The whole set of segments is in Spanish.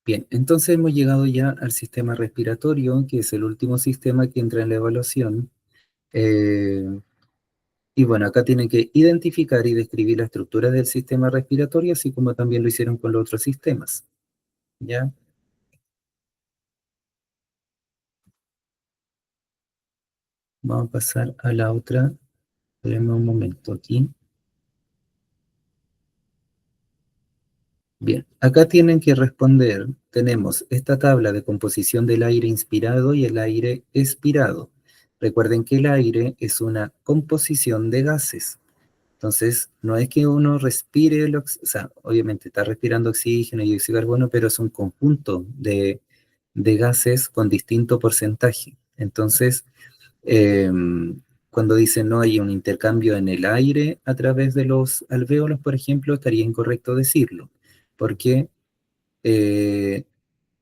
Bien, entonces hemos llegado ya al sistema respiratorio, que es el último sistema que entra en la evaluación. Y bueno, acá tienen que identificar y describir la estructura del sistema respiratorio, así como también lo hicieron con los otros sistemas. ¿Ya? Vamos a pasar a la otra. Espérenme un momento aquí. Bien, acá tienen que responder. Tenemos esta tabla de composición del aire inspirado y el aire expirado. Recuerden que el aire es una composición de gases. Entonces, no es que uno respire, o sea, obviamente está respirando oxígeno y dióxido de carbono, pero es un conjunto de gases con distinto porcentaje. Entonces, cuando dicen no hay un intercambio en el aire a través de los alvéolos, por ejemplo, estaría incorrecto decirlo, porque eh,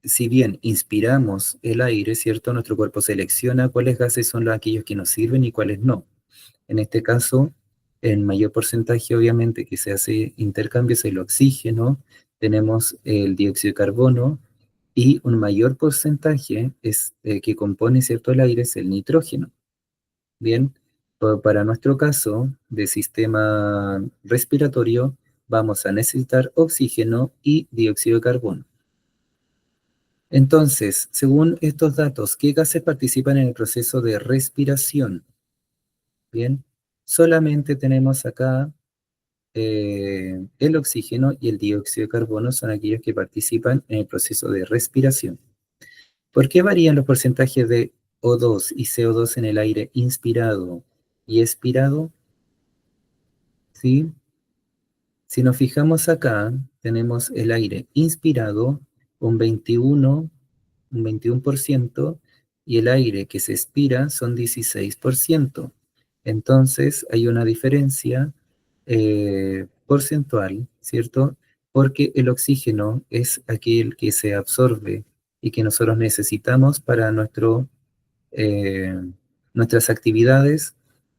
si bien inspiramos el aire, ¿cierto? Nuestro cuerpo selecciona cuáles gases son aquellos que nos sirven y cuáles no. En este caso, el mayor porcentaje, obviamente, que se hace intercambio es el oxígeno, tenemos el dióxido de carbono, y un mayor porcentaje que compone, ¿cierto?, el aire es el nitrógeno. Bien, para nuestro caso de sistema respiratorio, vamos a necesitar oxígeno y dióxido de carbono. Entonces, según estos datos, ¿qué gases participan en el proceso de respiración? Bien, solamente tenemos acá el oxígeno y el dióxido de carbono son aquellos que participan en el proceso de respiración. ¿Por qué varían los porcentajes de O2 y CO2 en el aire inspirado y expirado? ¿Sí? Si nos fijamos acá, tenemos el aire inspirado un 21%, y el aire que se expira son 16%. Entonces hay una diferencia porcentual, ¿cierto? Porque el oxígeno es aquel que se absorbe y que nosotros necesitamos para eh, nuestras actividades,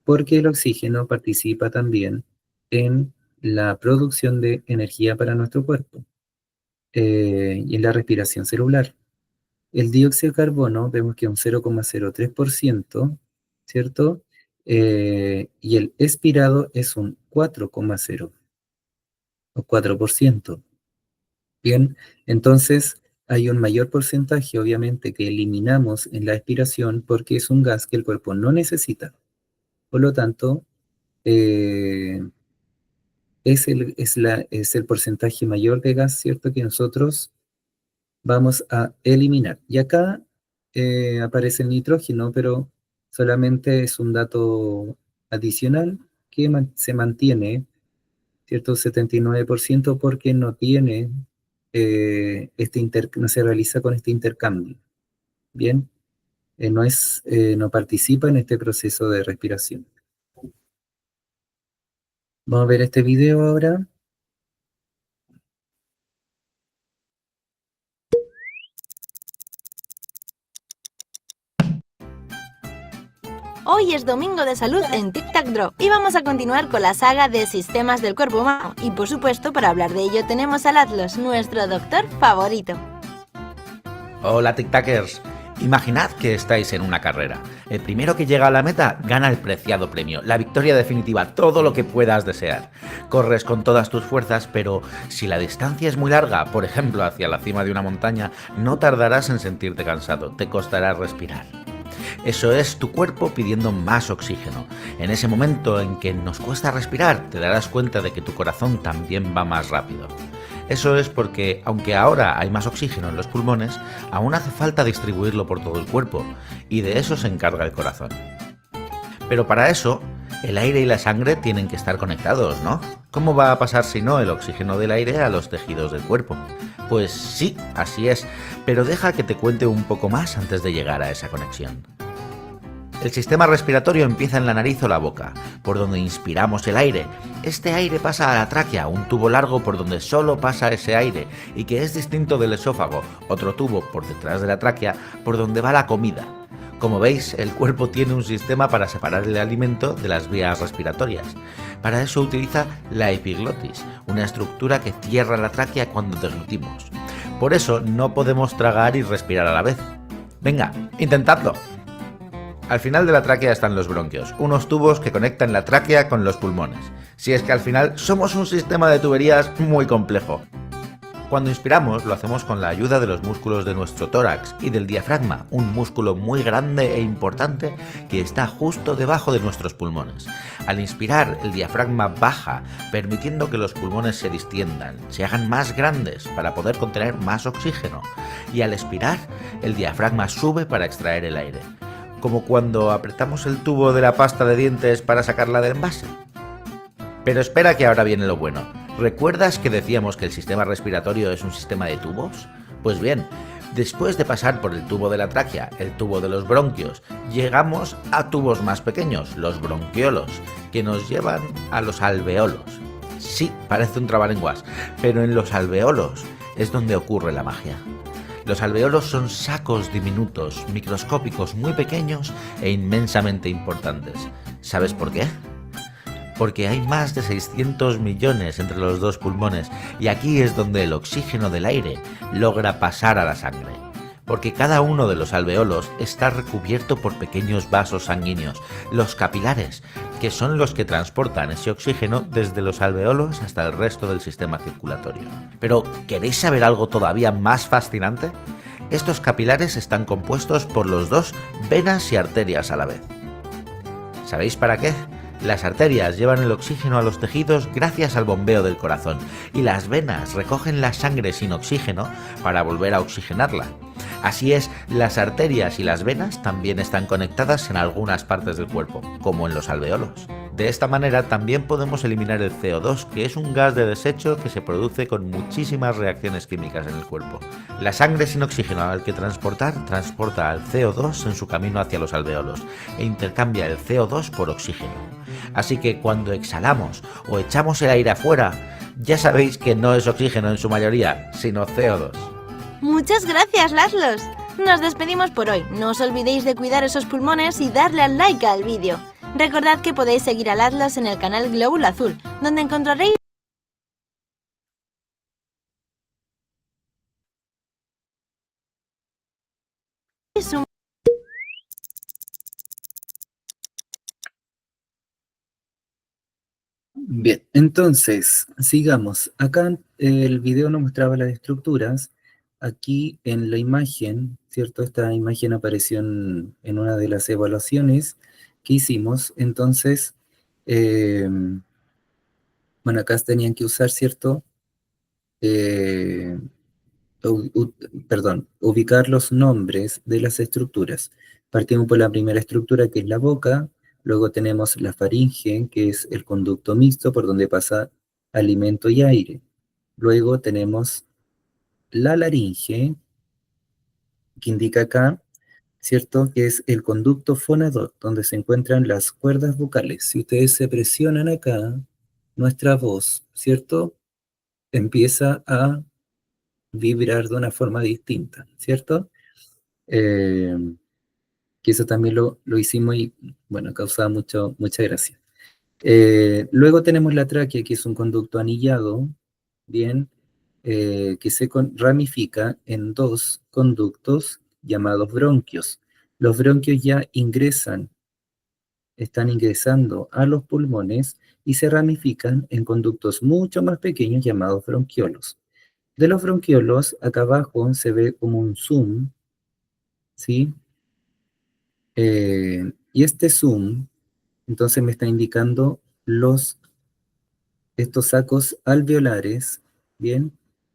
porque el oxígeno participa también en la producción de energía para nuestro cuerpo y en la respiración celular. El dióxido de carbono vemos que es un 0,03%, ¿cierto? Y el expirado es un 4,0 o 4%. Bien, entonces hay un mayor porcentaje, obviamente, que eliminamos en la expiración porque es un gas que el cuerpo no necesita. Por lo tanto, eh, es el porcentaje mayor de gas, ¿cierto?, que nosotros vamos a eliminar. Y acá aparece el nitrógeno, pero solamente es un dato adicional que se mantiene, ¿cierto? 79% porque no tiene, no se realiza con este intercambio. Bien, no participa en este proceso de respiración. Vamos a ver este video ahora. Hoy es Domingo de Salud en Tic Tac Draw y vamos a continuar con la saga de sistemas del cuerpo humano. Y por supuesto, para hablar de ello tenemos al Atlas, nuestro doctor favorito. Hola Tic Tacers. Imaginad que estáis en una carrera. El primero que llega a la meta gana el preciado premio, la victoria definitiva, todo lo que puedas desear. Corres con todas tus fuerzas, pero si la distancia es muy larga, por ejemplo hacia la cima de una montaña, no tardarás en sentirte cansado, te costará respirar. Eso es tu cuerpo pidiendo más oxígeno. En ese momento en que nos cuesta respirar, te darás cuenta de que tu corazón también va más rápido. Eso es porque, aunque ahora hay más oxígeno en los pulmones, aún hace falta distribuirlo por todo el cuerpo, y de eso se encarga el corazón. Pero para eso, el aire y la sangre tienen que estar conectados, ¿no? ¿Cómo va a pasar si no el oxígeno del aire a los tejidos del cuerpo? Pues sí, así es, pero deja que te cuente un poco más antes de llegar a esa conexión. El sistema respiratorio empieza en la nariz o la boca, por donde inspiramos el aire. Este aire pasa a la tráquea, un tubo largo por donde solo pasa ese aire y que es distinto del esófago, otro tubo por detrás de la tráquea por donde va la comida. Como veis, el cuerpo tiene un sistema para separar el alimento de las vías respiratorias. Para eso utiliza la epiglotis, una estructura que cierra la tráquea cuando deglutimos. Por eso no podemos tragar y respirar a la vez. Venga, intentadlo. Al final de la tráquea están los bronquios, unos tubos que conectan la tráquea con los pulmones. Si es que al final somos un sistema de tuberías muy complejo. Cuando inspiramos lo hacemos con la ayuda de los músculos de nuestro tórax y del diafragma, un músculo muy grande e importante que está justo debajo de nuestros pulmones. Al inspirar, el diafragma baja, permitiendo que los pulmones se distiendan, se hagan más grandes para poder contener más oxígeno. Y al expirar, el diafragma sube para extraer el aire. Como cuando apretamos el tubo de la pasta de dientes para sacarla del envase. Pero espera, que ahora viene lo bueno. ¿Recuerdas que decíamos que el sistema respiratorio es un sistema de tubos? Pues bien, después de pasar por el tubo de la tráquea, el tubo de los bronquios, llegamos a tubos más pequeños, los bronquiolos, que nos llevan a los alveolos. Sí, parece un trabalenguas, pero en los alveolos es donde ocurre la magia. Los alveolos son sacos diminutos, microscópicos, muy pequeños e inmensamente importantes. ¿Sabes por qué? Porque hay más de 600 millones entre los dos pulmones y aquí es donde el oxígeno del aire logra pasar a la sangre. Porque cada uno de los alveolos está recubierto por pequeños vasos sanguíneos, los capilares, que son los que transportan ese oxígeno desde los alveolos hasta el resto del sistema circulatorio. Pero, ¿queréis saber algo todavía más fascinante? Estos capilares están compuestos por los dos venas y arterias a la vez. ¿Sabéis para qué? Las arterias llevan el oxígeno a los tejidos gracias al bombeo del corazón y las venas recogen la sangre sin oxígeno para volver a oxigenarla. Así es, las arterias y las venas también están conectadas en algunas partes del cuerpo, como en los alveolos. De esta manera también podemos eliminar el CO2, que es un gas de desecho que se produce con muchísimas reacciones químicas en el cuerpo. La sangre sin oxígeno al que transporta al CO2 en su camino hacia los alveolos e intercambia el CO2 por oxígeno. Así que cuando exhalamos o echamos el aire afuera, ya sabéis que no es oxígeno en su mayoría, sino CO2. Muchas gracias, Laszlos. Nos despedimos por hoy. No os olvidéis de cuidar esos pulmones y darle al like al vídeo. Recordad que podéis seguir a Laszlos en el canal Glóbulo Azul, donde encontraréis un... Bien, entonces, sigamos. Acá el video nos mostraba las estructuras. Aquí en la imagen, ¿cierto? Esta imagen apareció en una de las evaluaciones que hicimos. Entonces, bueno, acá tenían que usar, ¿cierto? Ubicar los nombres de las estructuras. Partimos por la primera estructura, que es la boca. Luego tenemos la faringe, que es el conducto mixto por donde pasa alimento y aire. Luego tenemos la laringe, que indica acá, ¿cierto? Que es el conducto fonador, donde se encuentran las cuerdas vocales. Si ustedes se presionan acá, nuestra voz, ¿cierto? Empieza a vibrar de una forma distinta, ¿cierto? Que eso también lo hicimos y, bueno, causaba mucha gracia. Luego tenemos la tráquea, que es un conducto anillado, bien, que se ramifica en dos conductos llamados bronquios. Los bronquios ya están ingresando a los pulmones y se ramifican en conductos mucho más pequeños llamados bronquiolos. De los bronquiolos, acá abajo se ve como un zoom, ¿sí? Y este zoom, entonces me está indicando estos sacos alveolares, ¿bien?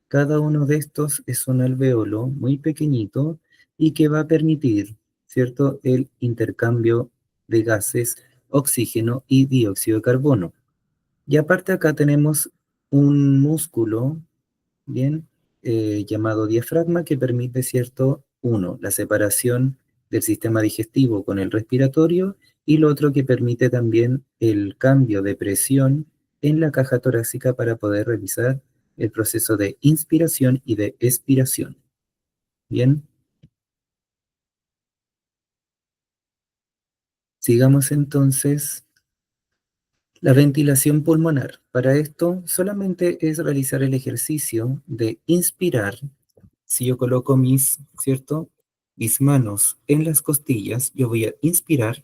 Cada uno de estos es un alveolo muy pequeñito y que va a permitir, ¿cierto?, el intercambio de gases, oxígeno y dióxido de carbono. Y aparte acá tenemos un músculo, ¿bien? Llamado diafragma, que permite, ¿cierto? Uno, la separación del sistema digestivo con el respiratorio, y lo otro que permite también el cambio de presión en la caja torácica para poder realizar el proceso de inspiración y de expiración. Bien, sigamos entonces la ventilación pulmonar. Para esto solamente es realizar el ejercicio de inspirar si yo coloco ¿cierto? Mis manos en las costillas, yo voy a inspirar,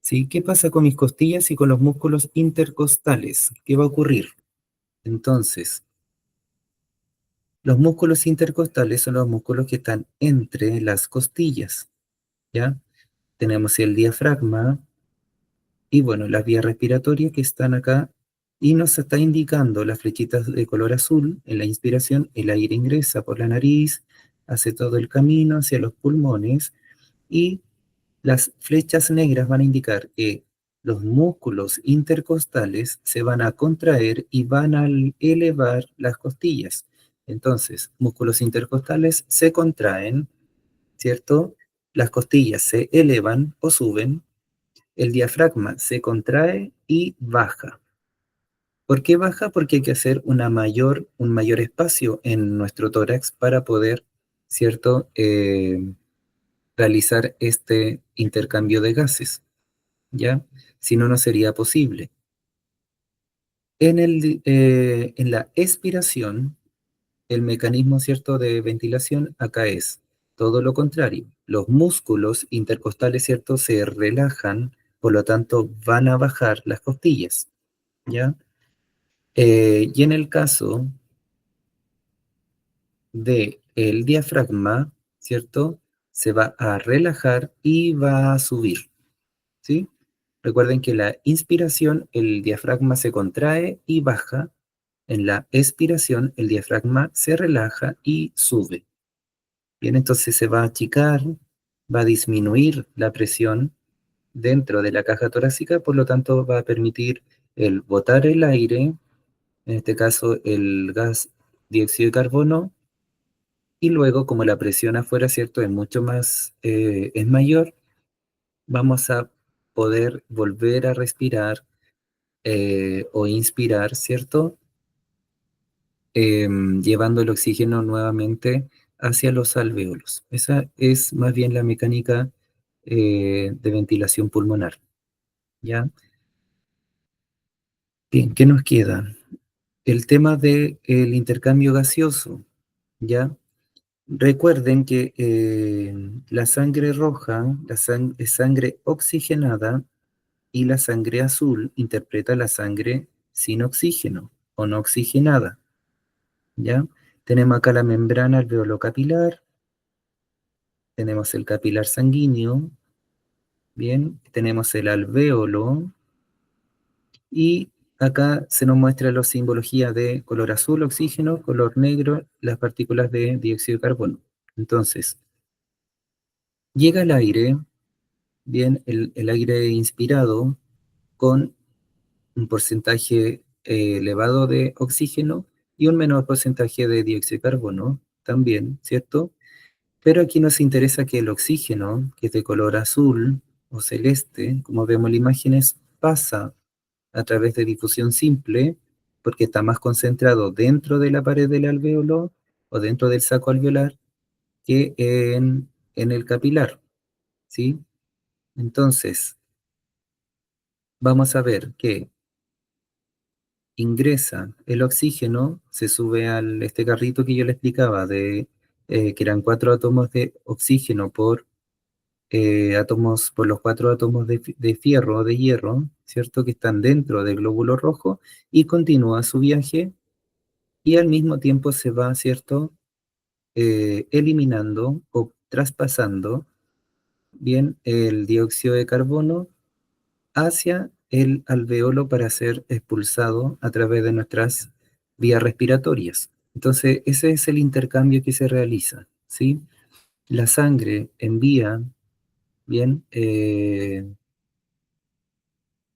¿sí? ¿Qué pasa con mis costillas y con los músculos intercostales? ¿Qué va a ocurrir? Entonces, los músculos intercostales son los músculos que están entre las costillas, ¿ya? Tenemos el diafragma y, bueno, las vías respiratorias que están acá y nos está indicando las flechitas de color azul. En la inspiración, el aire ingresa por la nariz, hace todo el camino hacia los pulmones y las flechas negras van a indicar que los músculos intercostales se van a contraer y van a elevar las costillas. Entonces, músculos intercostales se contraen, ¿cierto? Las costillas se elevan o suben, el diafragma se contrae y baja. ¿Por qué baja? Porque hay que hacer un mayor espacio en nuestro tórax para poder, ¿cierto?, realizar este intercambio de gases, ¿ya? Si no, no sería posible. En la expiración, el mecanismo, ¿cierto?, de ventilación acá es todo lo contrario. Los músculos intercostales, ¿cierto?, se relajan, por lo tanto van a bajar las costillas, ¿ya? Y en el caso del diafragma, ¿cierto?, se va a relajar y va a subir, ¿sí? Recuerden que la inspiración, el diafragma se contrae y baja. En la expiración, el diafragma se relaja y sube. Bien, entonces se va a achicar, va a disminuir la presión dentro de la caja torácica, por lo tanto va a permitir el botar el aire, en este caso el gas dióxido de carbono, y luego como la presión afuera, ¿cierto?, es mucho más, es mayor, vamos a poder volver a respirar o inspirar, ¿cierto? Llevando el oxígeno nuevamente hacia los alvéolos. Esa es más bien la mecánica de ventilación pulmonar, ¿ya? Bien, ¿qué nos queda? El tema del intercambio gaseoso, ¿ya? Recuerden que la sangre roja, es sangre oxigenada, y la sangre azul interpreta la sangre sin oxígeno o no oxigenada, ¿ya? Tenemos acá la membrana alveolo-capilar, tenemos el capilar sanguíneo, bien, tenemos el alvéolo, y acá se nos muestra la simbología de color azul, oxígeno, color negro, las partículas de dióxido de carbono. Entonces, llega el aire, bien, el aire inspirado con un porcentaje elevado de oxígeno y un menor porcentaje de dióxido de carbono también, ¿cierto? Pero aquí nos interesa que el oxígeno, que es de color azul o celeste, como vemos en las imágenes, pasa a través de difusión simple, porque está más concentrado dentro de la pared del alvéolo o dentro del saco alveolar que en el capilar, ¿sí? Entonces, vamos a ver que ingresa el oxígeno, se sube este carrito que yo le explicaba, que eran 4 átomos de oxígeno por los 4 átomos de fierro o de hierro, ¿cierto? Que están dentro del glóbulo rojo, y continúa su viaje, y al mismo tiempo se va, ¿cierto?, eliminando o traspasando, bien, el dióxido de carbono hacia el alveolo para ser expulsado a través de nuestras vías respiratorias. Entonces, ese es el intercambio que se realiza, ¿sí? La sangre envía, bien,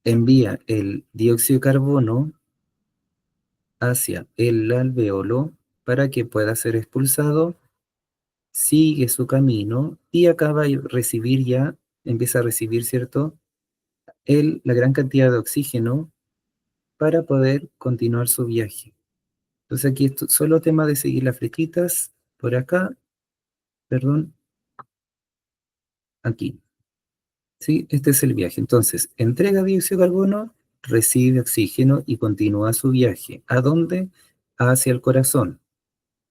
envía el dióxido de carbono hacia el alveolo para que pueda ser expulsado, sigue su camino y acaba de recibir ya, empieza a recibir, ¿cierto?, la gran cantidad de oxígeno para poder continuar su viaje. Entonces aquí es solo tema de seguir las flechitas por acá, perdón, aquí. ¿Sí? Este es el viaje. Entonces, entrega dióxido de carbono, recibe oxígeno y continúa su viaje. ¿A dónde? Hacia el corazón.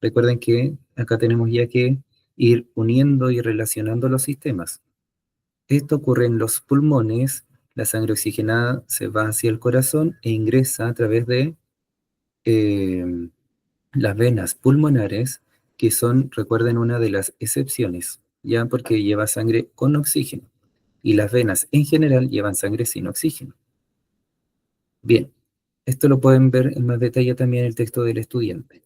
Recuerden que acá tenemos ya que ir uniendo y relacionando los sistemas. Esto ocurre en los pulmones, la sangre oxigenada se va hacia el corazón e ingresa a través de las venas pulmonares, que son, recuerden, una de las excepciones, ya porque lleva sangre con oxígeno, y las venas en general llevan sangre sin oxígeno. Bien, esto lo pueden ver en más detalle también en el texto del estudiante.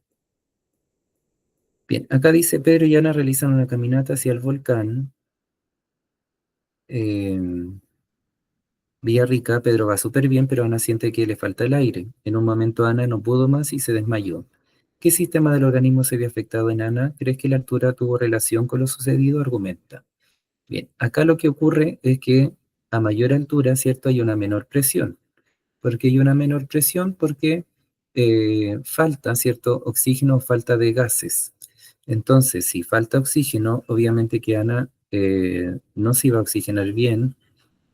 Bien, acá dice, Pedro y Ana realizan una caminata hacia el volcán. Villarrica, Pedro va súper bien, pero Ana siente que le falta el aire. En un momento Ana no pudo más y se desmayó. ¿Qué sistema del organismo se vio afectado en Ana? ¿Crees que la altura tuvo relación con lo sucedido? Argumenta. Bien, acá lo que ocurre es que a mayor altura, ¿cierto? Hay una menor presión. ¿Por qué hay una menor presión? Porque falta, ¿cierto? Oxígeno, falta de gases. Entonces, si falta oxígeno, obviamente que Ana no se iba a oxigenar bien,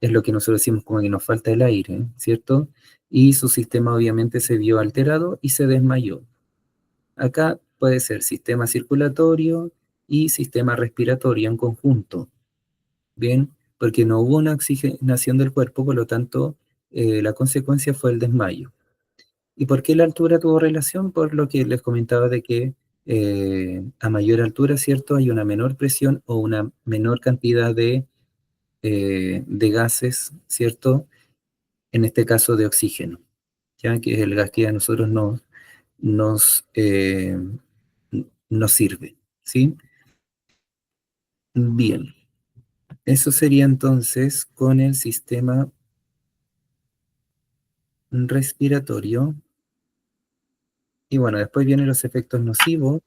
es lo que nosotros decimos como que nos falta el aire, ¿cierto? Y su sistema obviamente se vio alterado y se desmayó. Acá puede ser sistema circulatorio y sistema respiratorio en conjunto, ¿bien? Porque no hubo una oxigenación del cuerpo, por lo tanto, la consecuencia fue el desmayo. ¿Y por qué la altura tuvo relación? Por lo que les comentaba de que a mayor altura, ¿cierto? Hay una menor presión o una menor cantidad de gases, ¿cierto? En este caso de oxígeno, ya que es el gas que a nosotros nos, eh, nos sirve, ¿sí? Bien, eso sería entonces con el sistema respiratorio. Y bueno, después vienen los efectos nocivos.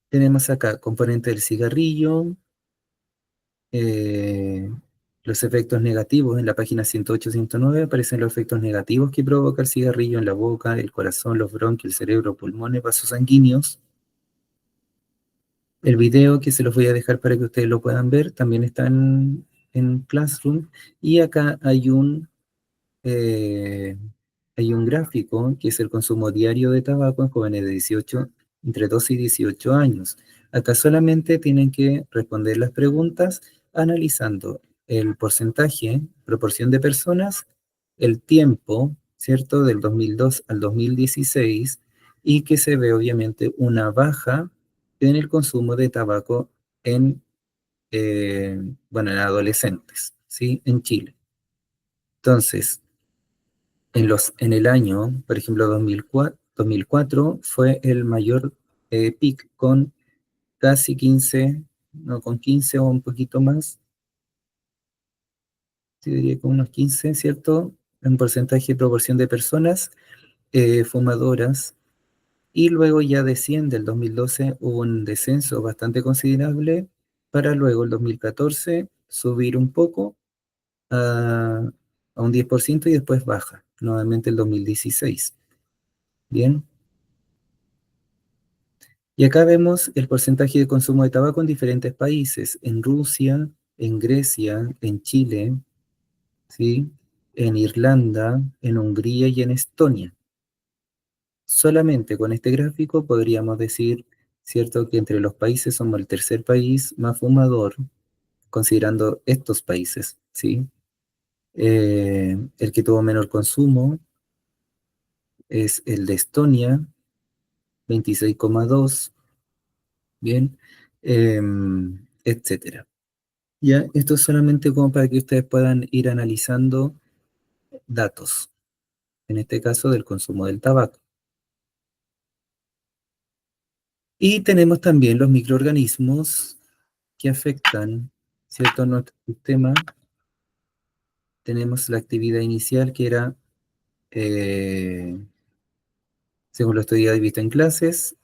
Tenemos acá componente del cigarrillo, eh, los efectos negativos. En la página 108-109 aparecen los efectos negativos que provoca el cigarrillo en la boca, el corazón, los bronquios, el cerebro, pulmones, vasos sanguíneos. El video que se los voy a dejar para que ustedes lo puedan ver también está en Classroom. Y acá eh, hay un gráfico que es el consumo diario de tabaco en jóvenes de entre 12 y 18 años. Acá solamente tienen que responder las preguntas analizando el porcentaje, proporción de personas, el tiempo, ¿cierto? Del 2002 al 2016, y que se ve obviamente una baja en el consumo de tabaco en, bueno, en adolescentes, ¿sí? En Chile. Entonces, en el año, por ejemplo, 2004 fue el mayor pic con casi 15, no, con 15 o un poquito más, yo diría con unos 15, ¿cierto? En porcentaje de proporción de personas fumadoras. Y luego ya desciende, el 2012 hubo un descenso bastante considerable, para luego el 2014 subir un poco a un 10% y después baja, nuevamente el 2016. Bien. Y acá vemos el porcentaje de consumo de tabaco en diferentes países, en Rusia, en Grecia, en Chile, ¿sí? En Irlanda, en Hungría y en Estonia. Solamente con este gráfico podríamos decir, ¿cierto?, que entre los países somos el tercer país más fumador, considerando estos países, ¿sí? El que tuvo menor consumo es el de Estonia, 26,2, bien, etcétera. Ya, esto es solamente como para que ustedes puedan ir analizando datos, en este caso del consumo del tabaco. Y tenemos también los microorganismos que afectan, ¿cierto?, nuestro sistema. Tenemos la actividad inicial que era, según lo estudiado y visto en clases,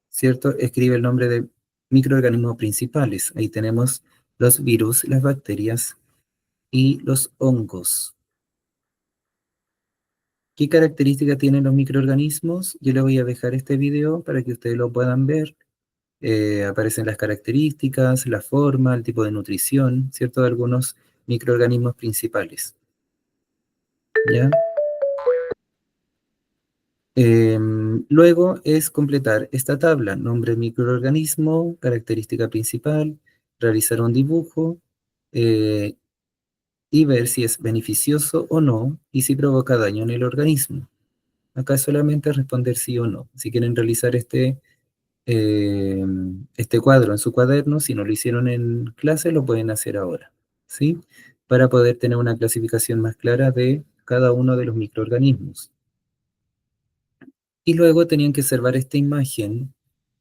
¿cierto? Escribe el nombre de microorganismos principales. Ahí tenemos los virus, las bacterias y los hongos. ¿Qué características tienen los microorganismos? Yo les voy a dejar este video para que ustedes lo puedan ver. Aparecen las características, la forma, el tipo de nutrición, ¿cierto? De algunos microorganismos principales. ¿Ya? Luego es completar esta tabla: nombre del microorganismo, característica principal, realizar un dibujo y ver si es beneficioso o no y si provoca daño en el organismo. Acá solamente responder sí o no. Si quieren realizar este cuadro en su cuaderno, si no lo hicieron en clase, lo pueden hacer ahora, ¿sí? Para poder tener una clasificación más clara de cada uno de los microorganismos. Y luego tenían que observar esta imagen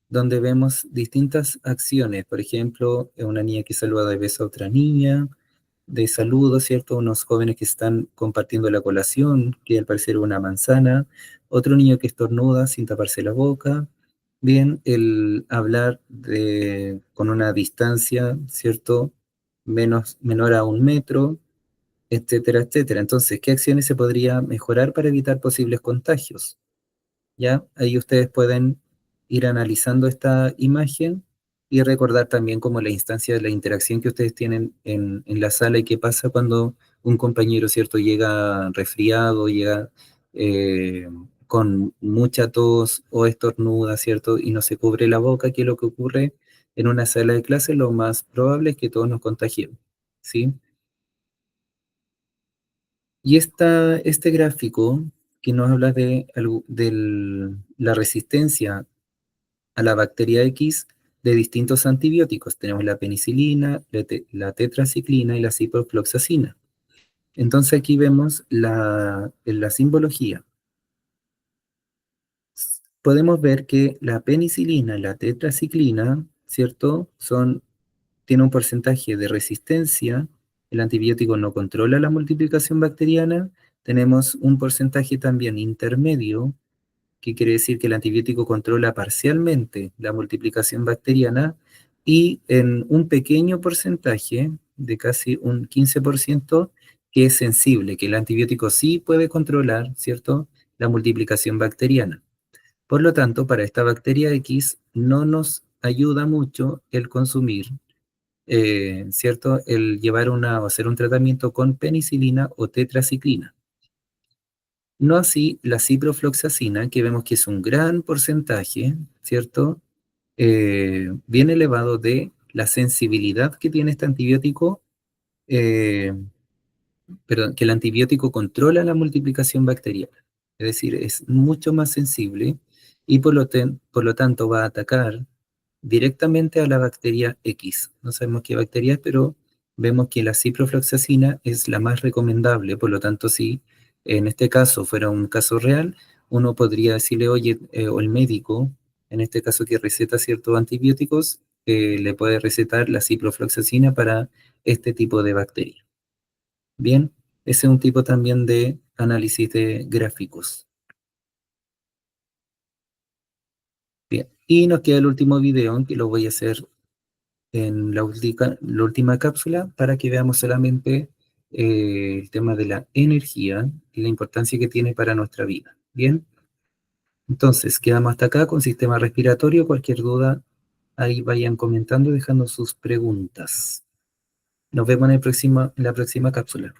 donde vemos distintas acciones. Por ejemplo, una niña que saluda de beso a otra niña, de saludo, ¿cierto? Unos jóvenes que están compartiendo la colación, que al parecer una manzana, otro niño que estornuda sin taparse la boca. Bien, el hablar con una distancia, ¿cierto? Menor a 1 metro, etcétera, etcétera. Entonces, ¿qué acciones se podría mejorar para evitar posibles contagios? ¿Ya? Ahí ustedes pueden ir analizando esta imagen y recordar también como la instancia de la interacción que ustedes tienen en la sala y qué pasa cuando un compañero, ¿cierto?, llega resfriado, llega con mucha tos o estornuda, ¿cierto?, y no se cubre la boca. ¿Qué es lo que ocurre en una sala de clase? Lo más probable es que todos nos contagiemos, ¿sí? Y este gráfico que nos habla de la resistencia a la bacteria X de distintos antibióticos. Tenemos la penicilina, la tetraciclina y la ciprofloxacina. Entonces aquí vemos en la simbología. Podemos ver que la penicilina y la tetraciclina, ¿cierto?, tiene un porcentaje de resistencia. El antibiótico no controla la multiplicación bacteriana. Tenemos un porcentaje también intermedio, que quiere decir que el antibiótico controla parcialmente la multiplicación bacteriana, y en un pequeño porcentaje, de casi un 15%, que es sensible, que el antibiótico sí puede controlar, ¿cierto?, la multiplicación bacteriana. Por lo tanto, para esta bacteria X no nos ayuda mucho el consumir, ¿cierto?, el llevar o hacer un tratamiento con penicilina o tetraciclina. No así la ciprofloxacina, que vemos que es un gran porcentaje, ¿cierto?, bien elevado de la sensibilidad que tiene este antibiótico, eh, perdón, que el antibiótico controla la multiplicación bacteriana. Es decir, es mucho más sensible y por lo tanto va a atacar directamente a la bacteria X. No sabemos qué bacteria es, pero vemos que la ciprofloxacina es la más recomendable. Por lo tanto, si en este caso fuera un caso real, uno podría decirle, oye, o el médico, en este caso que receta ciertos antibióticos, le puede recetar la ciprofloxacina para este tipo de bacteria. Bien, ese es un tipo también de análisis de gráficos. Bien, y nos queda el último video, que lo voy a hacer en la última cápsula, para que veamos solamente el tema de la energía y la importancia que tiene para nuestra vida. Bien, entonces quedamos hasta acá con sistema respiratorio. Cualquier duda, ahí vayan comentando y dejando sus preguntas. Nos vemos en la próxima cápsula.